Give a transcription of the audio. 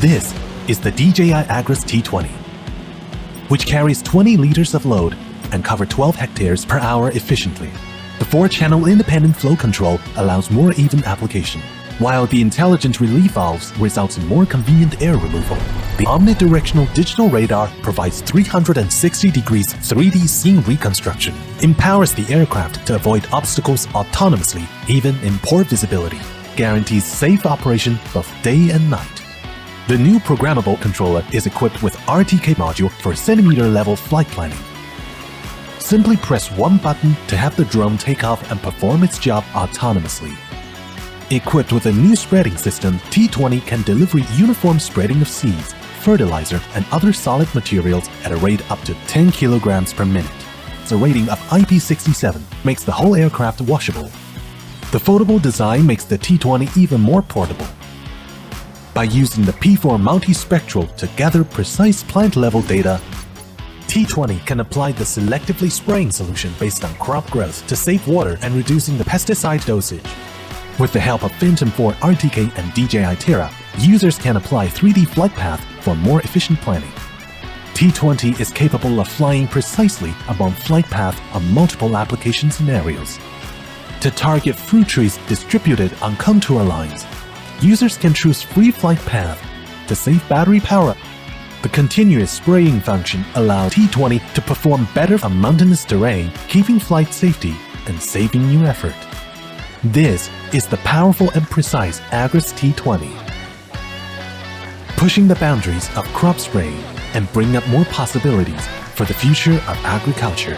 This is the DJI Agras T20, which carries 20 liters of load and covers 12 hectares per hour efficiently. The 4-channel independent flow control allows more even application, while the intelligent relief valves results in more convenient air removal. The omnidirectional digital radar provides 360 degrees 3D scene reconstruction, empowers the aircraft to avoid obstacles autonomously, even in poor visibility, guarantees safe operation both day and night. The new programmable controller is equipped with RTK module for centimeter-level flight planning. Simply press one button to have the drone take off and perform its job autonomously. Equipped with a new spreading system, T20 can deliver uniform spreading of seeds, fertilizer, and other solid materials at a rate up to 10 kilograms per minute. The rating of IP67 makes the whole aircraft washable. The foldable design makes the T20 even more portable. By using the P4 multispectral to gather precise plant-level data, T20 can apply the selectively spraying solution based on crop growth to save water and reducing the pesticide dosage. With the help of Phantom 4 RTK and DJI Terra, users can apply 3D flight path for more efficient planning. T20 is capable of flying precisely along flight path on multiple application scenarios. To target fruit trees distributed on contour lines, users can choose free flight path to save battery power. The continuous spraying function allows T20 to perform better on mountainous terrain, keeping flight safety and saving you effort. This is the powerful and precise Agras T20, pushing the boundaries of crop spraying and bringing up more possibilities for the future of agriculture.